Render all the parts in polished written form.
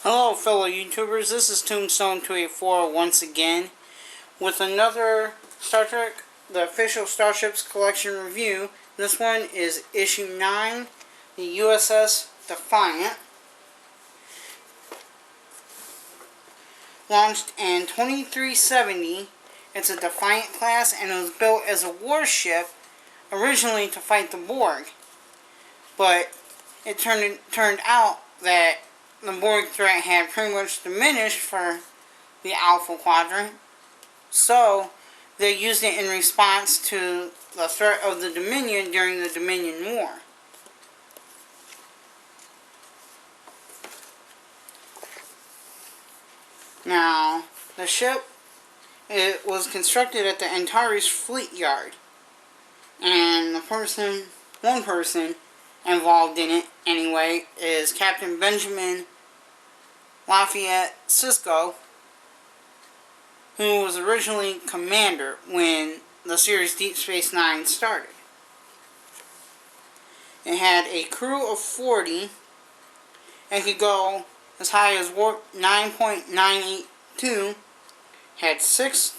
Hello fellow YouTubers, this is Tombstone284 once again with another Star Trek, the official Starships Collection review. This one is issue 9, the U.S.S Defiant. Launched in 2370, it's a Defiant class and it was built as a warship originally to fight the Borg. But it turned out that the Borg threat had pretty much diminished for the Alpha Quadrant, so they used it in response to the threat of the Dominion during the Dominion War. Now, the ship, it was constructed at the Antares Fleet Yard, and one person involved in it anyway is Captain Benjamin Lafayette Sisko, who was originally commander when the series Deep Space Nine started. It had a crew of 40 and could go as high as warp 9.982, had 6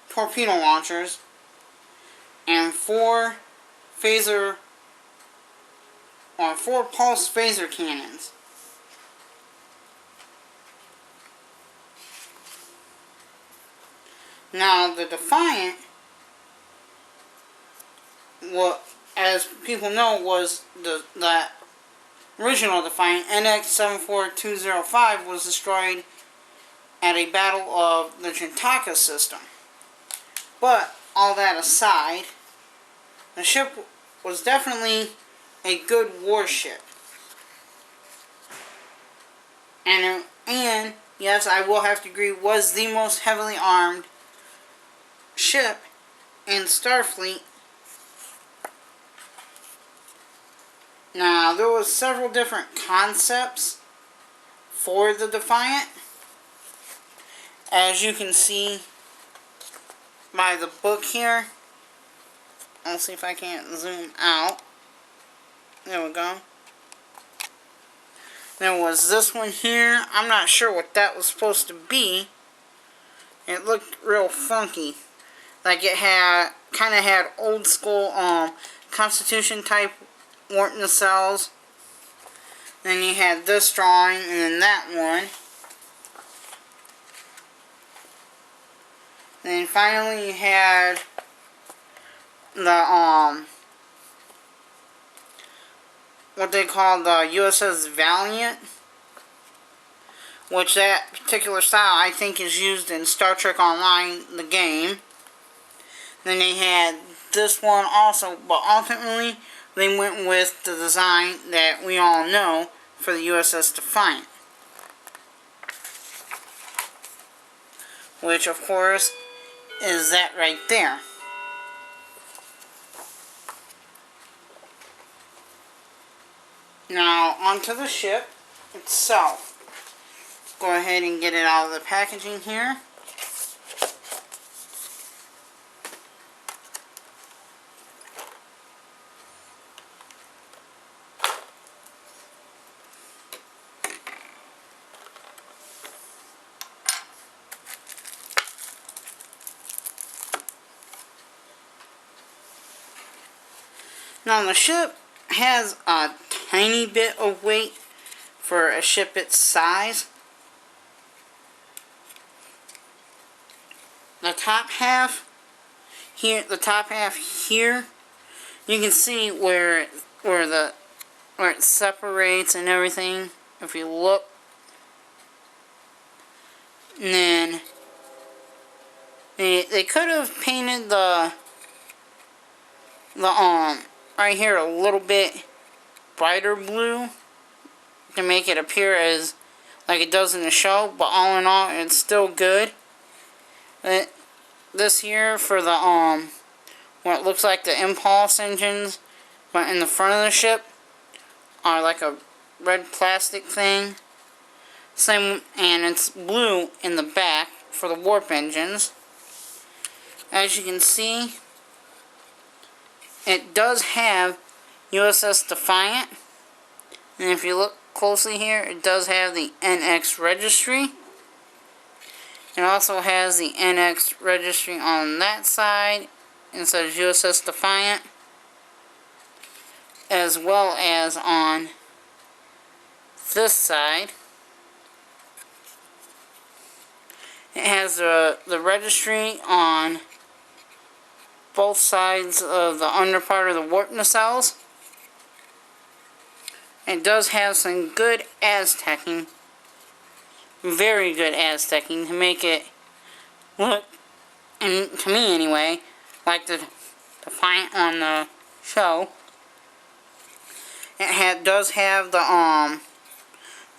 torpedo launchers and 4 pulse phaser cannons. Now, the Defiant, as people know, was the original Defiant. NX 74205 was destroyed at a battle of the Jintaka system. But, all that aside, the ship was definitely a good warship. And yes, I will have to agree, was the most heavily armed ship in Starfleet. Now, there was several different concepts for the Defiant, as you can see by the book here. I'll see if I can't zoom out. There we go. There was this one here. I'm not sure what that was supposed to be. It looked real funky. Like it kind of had old school Constitution type warp nacelles. Then you had this drawing and then that one. Then finally you had the what they call the U.S.S Valiant, which that particular style I think is used in Star Trek Online, the game. Then they had this one also, but ultimately they went with the design that we all know for the U.S.S Defiant, which of course is that right there. Now, onto the ship itself. Go ahead and get it out of the packaging here. Now, the ship has a tiny bit of weight for a ship its size. The top half here, you can see where it separates and everything. If you look, and then they could have painted the right here a little bit brighter blue to make it appear as like it does in the show, but all in all it's still good. This here for the what looks like the impulse engines, but in the front of the ship are like a red plastic thing. Same, and it's blue in the back for the warp engines. As you can see, it does have U.S.S Defiant, and if you look closely here, it does have the NX registry. It also has the NX registry on that side. It says U.S.S Defiant. As well as on this side. It has the registry on both sides of the under part of the warp nacelles. It does have some good Aztecing, very good Aztecing, to make it look, and to me anyway, like the Defiant on the show. It does have the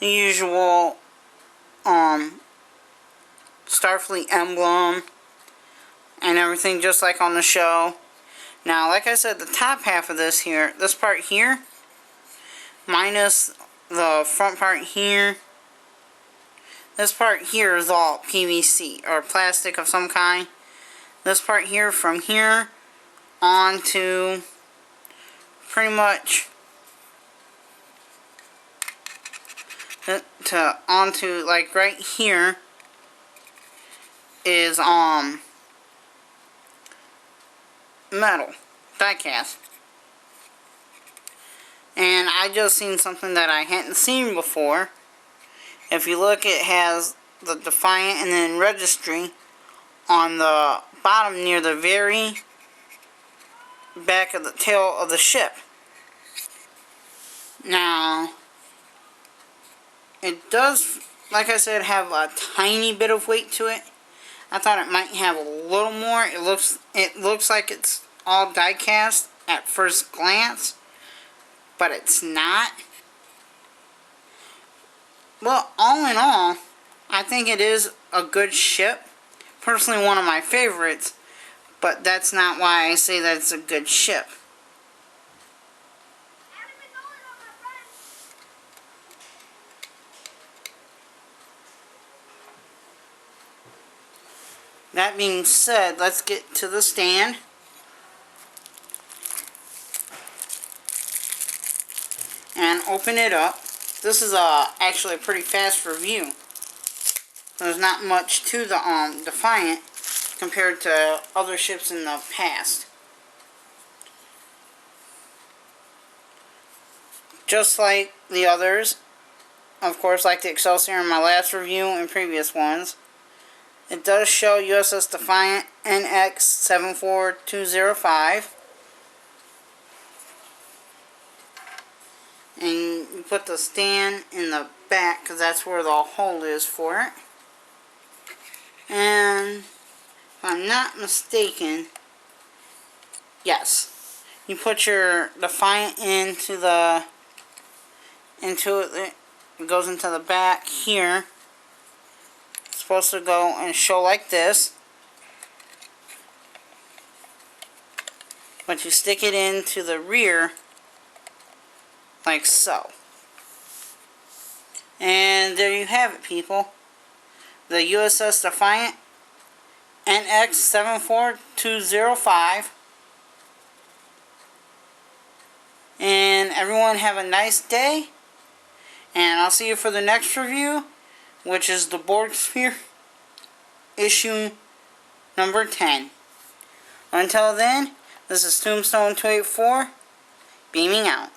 usual Starfleet emblem and everything, just like on the show. Now, like I said, the top half of this here, this part here, minus the front part here, this part here is all PVC or plastic of some kind. This part here, from here on to pretty much onto like right here is metal die cast. And I just seen something that I hadn't seen before. If you look, it has the Defiant and then registry on the bottom near the very back of the tail of the ship. Now, it does, like I said, have a tiny bit of weight to it. I thought it might have a little more. It looks like it's all die cast at first glance, but it's not. Well, all in all, I think it is a good ship. Personally, one of my favorites, but that's not why I say that it's a good ship. That being said, let's get to the stand. And open it up. This is actually a pretty fast review. There's not much to the Defiant compared to other ships in the past. Just like the others, of course, like the Excelsior in my last review and previous ones, it does show U.S.S Defiant NX 74205. And you put the stand in the back because that's where the hole is for it. And if I'm not mistaken, yes, you put your Defiant into it. It goes into the back here. It's supposed to go and show like this, but you stick it into the rear like so. And there you have it, people. The U.S.S Defiant NX 74205. And everyone have a nice day. And I'll see you for the next review, which is the Borg Sphere issue number 10. Until then, this is Tombstone 284, beaming out.